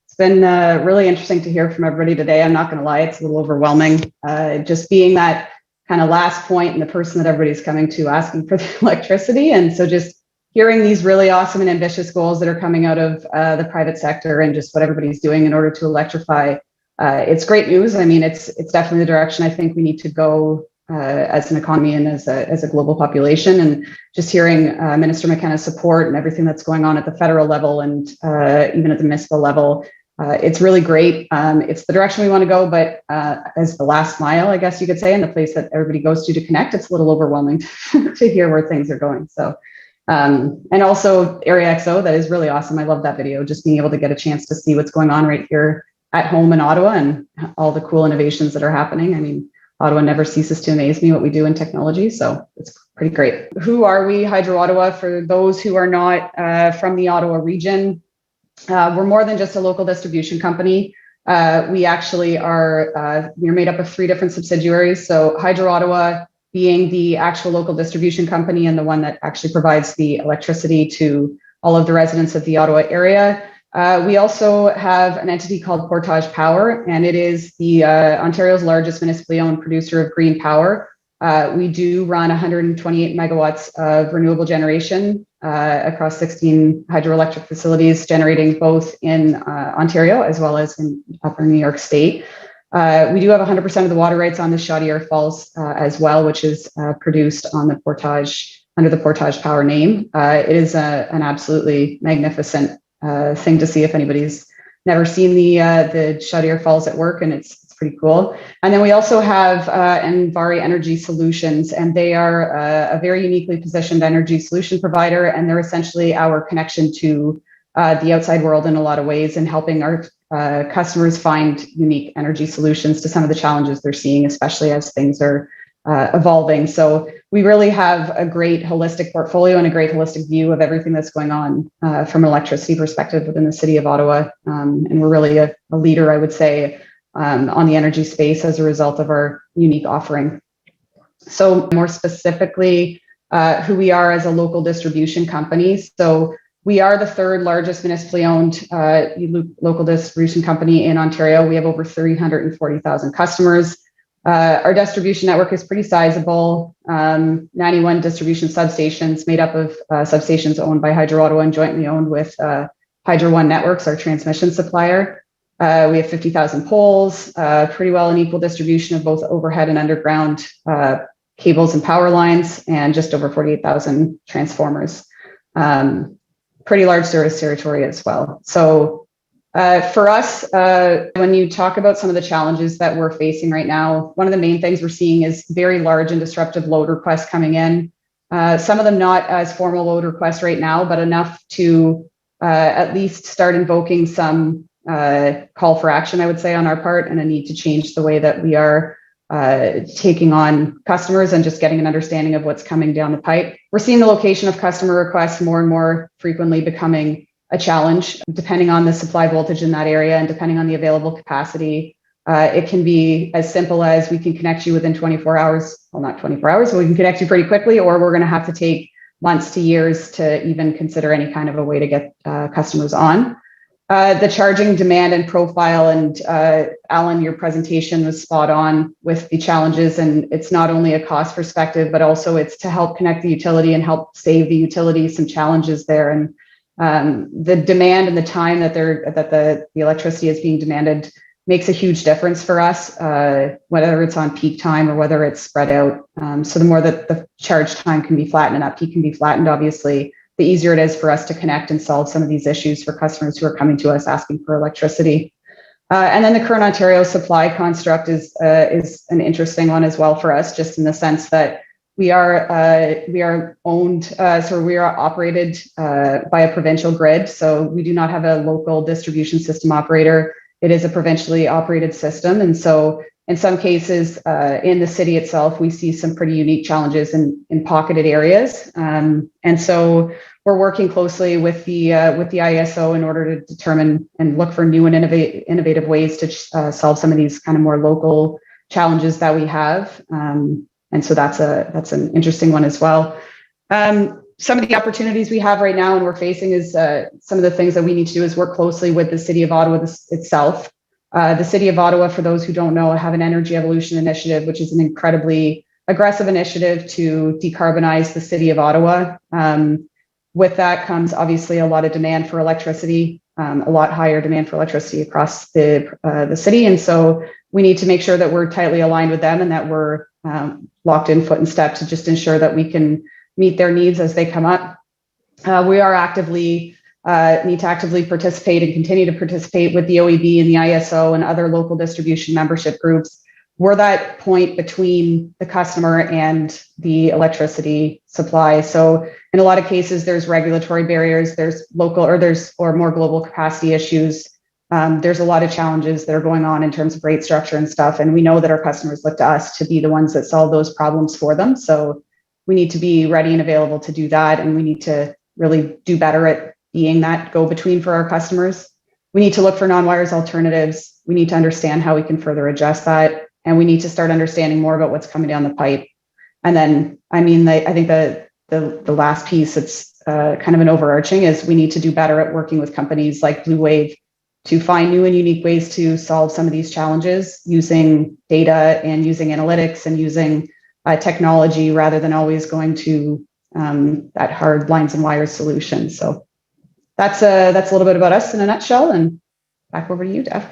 It's been really interesting to hear from everybody today. I'm not going to lie, it's a little overwhelming. Just being that kind of last point and the person that everybody's coming to asking for the electricity. And so just hearing these really awesome and ambitious goals that are coming out of the private sector and just what everybody's doing in order to electrify, it's great news. I mean, it's definitely the direction I think we need to go as an economy and as a global population. And just hearing Minister McKenna's support and everything that's going on at the federal level and even at the municipal level, it's really great. It's the direction we want to go, but as the last mile, I guess you could say, and the place that everybody goes to connect, it's a little overwhelming to hear where things are going. So, and also Area XO, that is really awesome. I love that video, just being able to get a chance to see what's going on right here at home in Ottawa and all the cool innovations that are happening. I mean, Ottawa never ceases to amaze me what we do in technology, so it's pretty great. Who are we, Hydro Ottawa? For those who are not from the Ottawa region, we're more than just a local distribution company. We actually are, we're made up of 3 different subsidiaries. So Hydro Ottawa being the actual local distribution company and the one that actually provides the electricity to all of the residents of the Ottawa area. We also have an entity called Portage Power, and it is the Ontario's largest municipally owned producer of green power. We do run 128 megawatts of renewable generation across 16 hydroelectric facilities, generating both in Ontario as well as in Upper New York State. We do have 100% of the water rights on the Chaudière Falls as well, which is produced on the Portage, under the Portage Power name. It is an absolutely magnificent thing to see if anybody's never seen the Chaudière Falls at work, and it's pretty cool. And then we also have Envari Energy Solutions, and they are a very uniquely positioned energy solution provider, and they're essentially our connection to the outside world in a lot of ways, and helping our customers find unique energy solutions to some of the challenges they're seeing, especially as things are evolving. So we really have a great holistic portfolio and a great holistic view of everything that's going on from an electricity perspective within the city of Ottawa. And we're really a leader, I would say, on the energy space as a result of our unique offering. So more specifically, who we are as a local distribution company. So we are the 3rd largest municipally owned local distribution company in Ontario. We have over 340,000 customers. Our distribution network is pretty sizable, 91 distribution substations made up of substations owned by Hydro Ottawa and jointly owned with Hydro One Networks, our transmission supplier. We have 50,000 poles, pretty well an equal distribution of both overhead and underground cables and power lines, and just over 48,000 transformers. Pretty large service territory as well. So for us, when you talk about some of the challenges that we're facing right now, one of the main things we're seeing is very large and disruptive load requests coming in. Some of them not as formal load requests right now, but enough to at least start invoking some call for action, I would say, on our part, and a need to change the way that we are taking on customers and just getting an understanding of what's coming down the pipe. We're seeing the location of customer requests more and more frequently becoming a challenge, depending on the supply voltage in that area and depending on the available capacity. It can be as simple as we can connect you within 24 hours, well, not 24 hours, but we can connect you pretty quickly, or we're going to have to take months to years to even consider any kind of a way to get customers on. The charging demand and profile, and Alan, your presentation was spot on with the challenges, and it's not only a cost perspective, but also it's to help connect the utility and help save the utility some challenges there. And the demand and the time that the electricity is being demanded makes a huge difference for us, whether it's on peak time or whether it's spread out. So the more that the charge time can be flattened and that peak can be flattened, obviously, the easier it is for us to connect and solve some of these issues for customers who are coming to us asking for electricity. And then the current Ontario supply construct is an interesting one as well for us, just in the sense that we are owned, so we are operated by a provincial grid. So we do not have a local distribution system operator. It is a provincially operated system. And so in some cases in the city itself, we see some pretty unique challenges in pocketed areas. And so we're working closely with the ISO in order to determine and look for new and innovative ways to solve some of these kind of more local challenges that we have. And so that's an interesting one as well. some of the opportunities we have right now and we're facing is some of the things that we need to do is work closely with the City of Ottawa itself. The City of Ottawa, for those who don't know, have an energy evolution initiative, which is an incredibly aggressive initiative to decarbonize the City of Ottawa. With that comes obviously a lot of demand for electricity, a lot higher demand for electricity across the city. And so we need to make sure that we're tightly aligned with them and that we're locked in foot and step to just ensure that we can meet their needs as they come up. We are need to actively participate and continue to participate with the OEB and the ISO and other local distribution membership groups. We're that point between the customer and the electricity supply. So in a lot of cases, there's regulatory barriers, there's local or more global capacity issues. There's a lot of challenges that are going on in terms of rate structure and stuff. And we know that our customers look to us to be the ones that solve those problems for them. So we need to be ready and available to do that. And we need to really do better at being that go-between for our customers. We need to look for non-wires alternatives. We need to understand how we can further adjust that. And we need to start understanding more about what's coming down the pipe. And then, I think the last piece, it's kind of an overarching, is we need to do better at working with companies like BluWave to find new and unique ways to solve some of these challenges using data and using analytics and using technology rather than always going to that hard lines and wires solution. So that's a little bit about us in a nutshell. And back over to you, Daph.